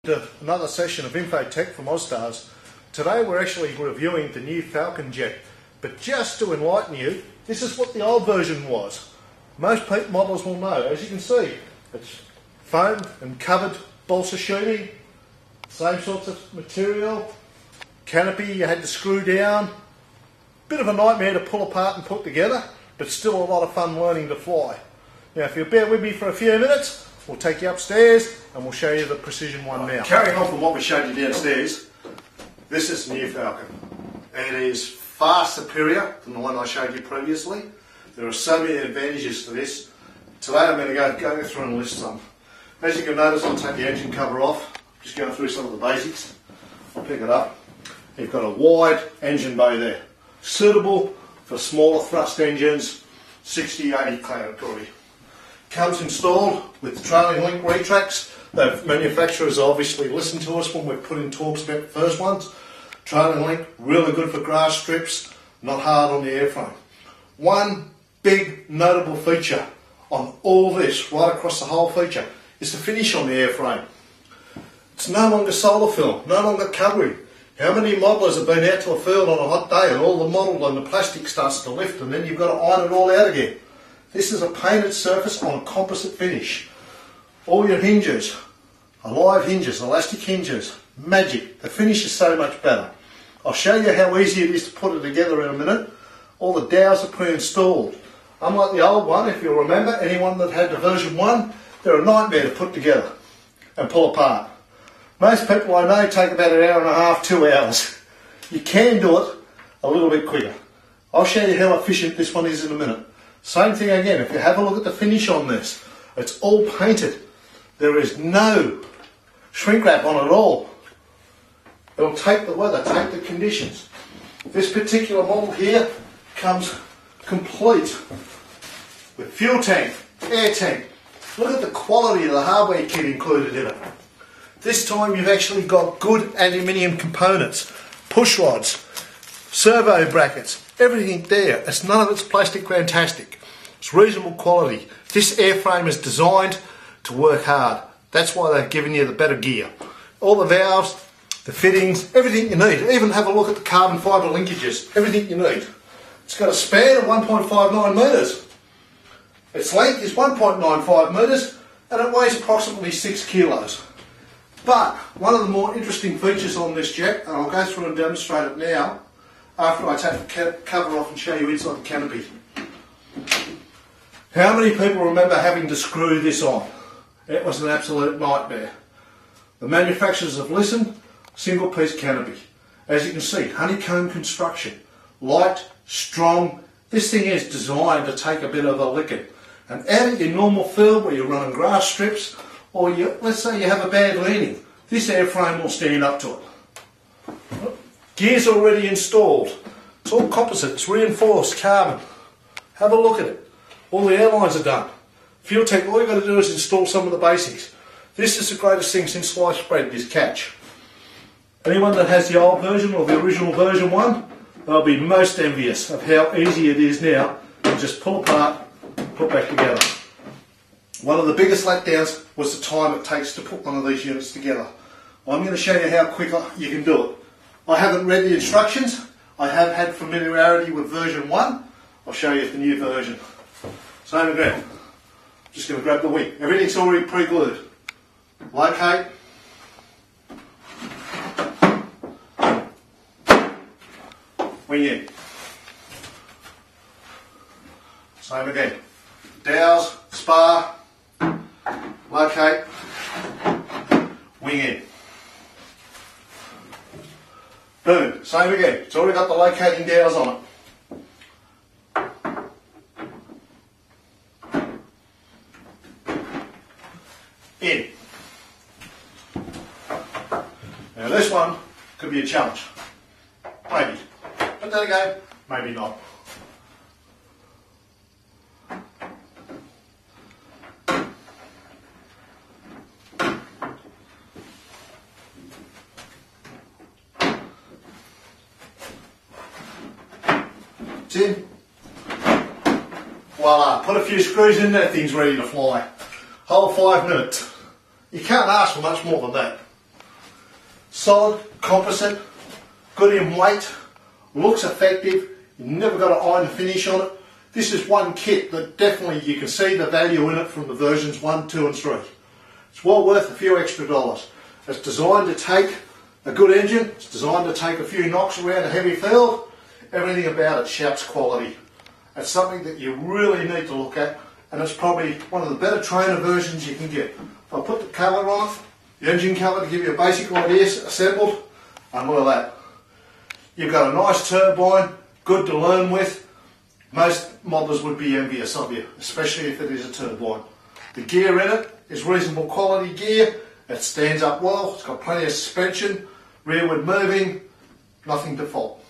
Another session of Infotech from Ozstars. Today we're actually reviewing the new Falcon jet, but just to enlighten you, this is what the old version was. Most models will know. As you can see, it's foam and covered balsa sheeting, same sorts of material, canopy you had to screw down, bit of a nightmare to pull apart and put together, but still a lot of fun learning to fly. Now if you'll bear with me for a few minutes, we'll take you upstairs and we'll show you the Precision one now. Carrying on from what we showed you downstairs, this is the new Falcon. It is far superior than the one I showed you previously. There are so many advantages to this. Today I'm going to go through and list some. As you can notice, I'll take the engine cover off. Just going through some of the basics. I'll pick it up. You've got a wide engine bay there, suitable for smaller thrust engines, 60-80 category. Comes installed with the trailing link retracts. The manufacturers obviously listened to us when we put in talks about the first ones. Trailing link, really good for grass strips, not hard on the airframe. One big notable feature on all this, right across the whole feature, is the finish on the airframe. It's no longer solar film, no longer covering. How many modelers have been out to a field on a hot day and all the model and the plastic starts to lift and then you've got to iron it all out again? This is a painted surface on a composite finish. All your hinges are live hinges, elastic hinges, magic. The finish is so much better. I'll show you how easy it is to put it together in a minute. All the dowels are pre-installed. Unlike the old one, if you'll remember, anyone that had the version 1, they're a nightmare to put together and pull apart. Most people I know take about an hour and a half, 2 hours. You can do it a little bit quicker. I'll show you how efficient this one is in a minute. Same thing again, if you have a look at the finish on this, it's all painted. There is no shrink wrap on it at all. It'll take the weather, take the conditions. This particular model here comes complete with fuel tank, air tank. Look at the quality of the hardware kit included in it. This time you've actually got good aluminium components, push rods, servo brackets, everything there. It's none of it's plastic fantastic. It's reasonable quality. This airframe is designed to work hard. That's why they've given you the better gear. All the valves, the fittings, everything you need. Even have a look at the carbon fibre linkages, everything you need. It's got a span of 1.59 metres. Its length is 1.95 metres and it weighs approximately 6 kilos. But one of the more interesting features on this jet, and I'll go through and demonstrate it now, after I take the cover off and show you inside the canopy. How many people remember having to screw this on? It was an absolute nightmare. The manufacturers have listened, single piece canopy. As you can see, honeycomb construction, light, strong. This thing is designed to take a bit of a licking. And out of your normal field where you're running grass strips, or let's say you have a bad landing, this airframe will stand up to it. Gear's already installed. It's all composite, it's reinforced carbon. Have a look at it. All the airlines are done. Fuel tank, all you've got to do is install some of the basics. This is the greatest thing since sliced bread, this catch. Anyone that has the old version or the original version 1, they'll be most envious of how easy it is now to just pull apart, put back together. One of the biggest letdowns was the time it takes to put one of these units together. I'm going to show you how quick you can do it. I haven't read the instructions. I have had familiarity with version 1. I'll show you the new version. Same again. Just going to grab the wing. Everything's already pre-glued. Locate. Wing in. Same again. Dowels, spar, locate, wing in. Boom, same again. It's already got the locating dowels on it. In. Now this one could be a challenge. Maybe. But then again, maybe not. It's in. Voila, put a few screws in, that thing's ready to fly. Whole 5 minutes. You can't ask for much more than that. Solid, composite, good in weight, looks effective, you've never got an iron finish on it. This is one kit that definitely you can see the value in it from the versions 1, 2 and 3. It's well worth a few extra dollars. It's designed to take a good engine, it's designed to take a few knocks around a heavy field. Everything about it shouts quality. It's something that you really need to look at, and it's probably one of the better trainer versions you can get. If I put the colour on it, the engine colour to give you a basic idea assembled, and look at that. You've got a nice turbine, good to learn with. Most modelers would be envious of you, especially if it is a turbine. The gear in it is reasonable quality gear, it stands up well, it's got plenty of suspension, rearward moving, nothing to fault.